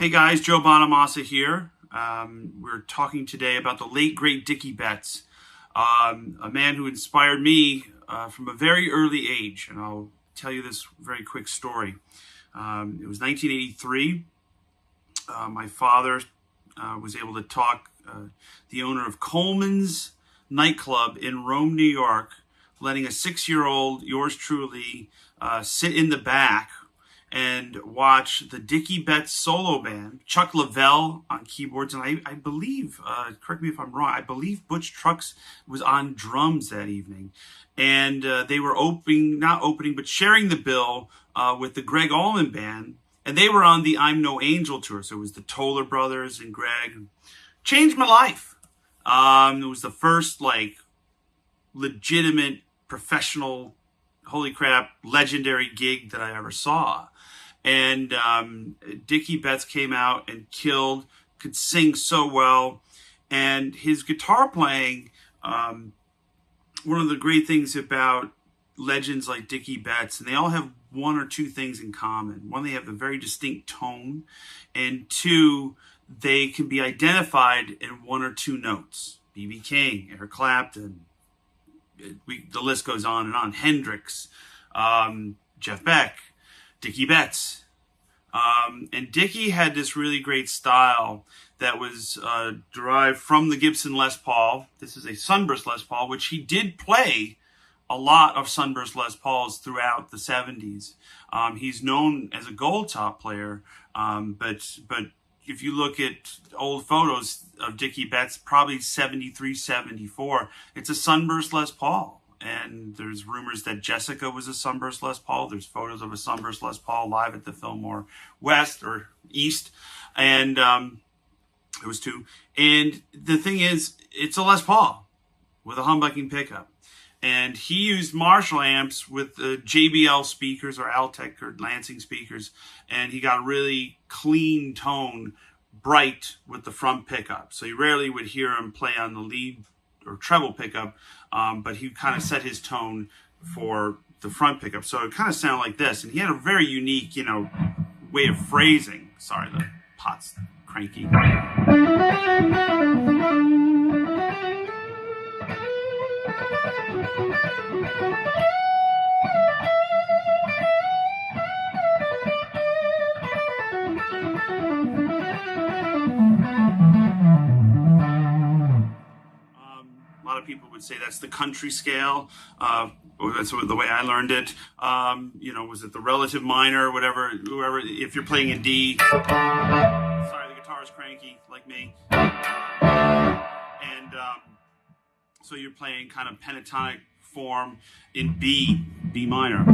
Hey guys, Joe Bonamassa here. We're talking today about the late, great Dickey Betts, a man who inspired me from a very early age. And I'll tell you this very quick story. It was 1983. My father was able to talk the owner of Coleman's nightclub in Rome, New York, letting a 6-year-old, yours truly, sit in the back and watch the Dickey Betts solo band, Chuck Leavell on keyboards, and I believe, correct me if I'm wrong, I believe Butch Trucks was on drums that evening. And they were but sharing the bill with the Greg Allman Band, and they were on the I'm No Angel tour. So it was the Toller Brothers and Greg. Changed my life. It was the first, legitimate, professional, holy crap, legendary gig that I ever saw. And Dickey Betts came out and killed, could sing so well. And his guitar playing, one of the great things about legends like Dickey Betts, and they all have one or two things in common. One, they have a very distinct tone. And two, they can be identified in one or two notes. B.B. King, Eric Clapton, the list goes on and on. Hendrix, Jeff Beck, Dickey Betts. And Dickey had this really great style that was derived from the Gibson Les Paul. This is a Sunburst Les Paul, which he did play a lot of Sunburst Les Pauls throughout the 70s. He's known as a gold top player, but if you look at old photos of Dickey Betts, probably 73, 74, it's a Sunburst Les Paul. And there's rumors that Jessica was a Sunburst Les Paul. There's photos of a Sunburst Les Paul live at the Fillmore West or East. And it was two. And the thing is, it's a Les Paul with a humbucking pickup. And he used Marshall amps with JBL speakers or Altec or Lansing speakers. And he got a really clean tone, bright with the front pickup. So you rarely would hear him play on the lead or treble pickup, but he kind of set his tone for the front pickup. So it kind of sounded like this. And he had a very unique, way of phrasing. Sorry, the pot's cranky. People would say that's the country scale. That's the way I learned it. Was it the relative minor, whoever, if you're playing in D. Sorry, the guitar is cranky, like me. And so you're playing kind of pentatonic form in B minor.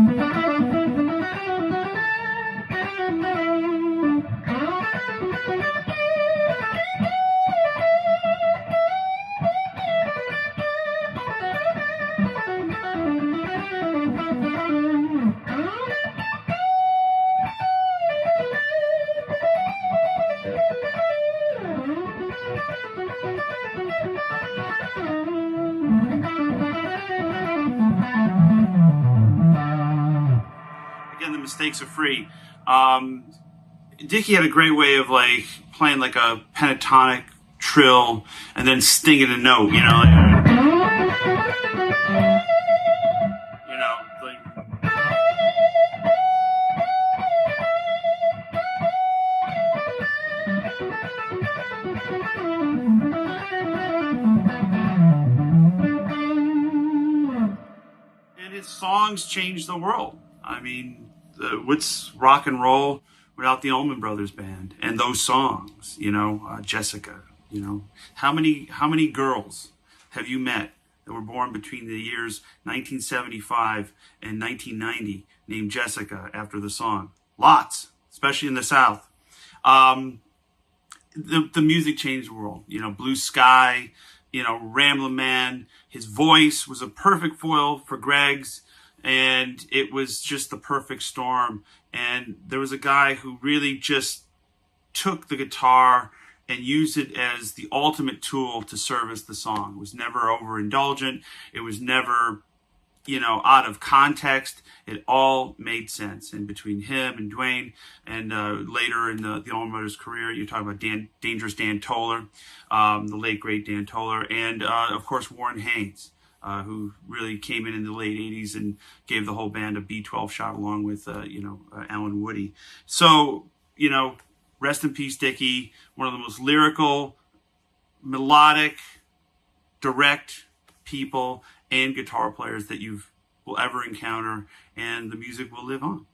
Mistakes are free. Dickey had a great way of playing like a pentatonic trill and then stinging a note, and his songs changed the world. I mean, what's rock and roll without the Allman Brothers band and those songs? Jessica. How many girls have you met that were born between the years 1975 and 1990 named Jessica after the song? Lots, especially in the South. The music changed the world. Blue Sky. Ramblin' Man. His voice was a perfect foil for Greg's. And it was just the perfect storm. And there was a guy who really just took the guitar and used it as the ultimate tool to service the song. It was never overindulgent. It was never out of context. It all made sense. And between him and Dwayne, and later in the Allman Brothers' career, you talk about Dangerous Dan Toller, the late great Dan Toller, and of course Warren Haynes, who really came in the late '80s and gave the whole band a B12 shot, along with Alan Woody. So rest in peace, Dickey. One of the most lyrical, melodic, direct people and guitar players that will ever encounter, and the music will live on.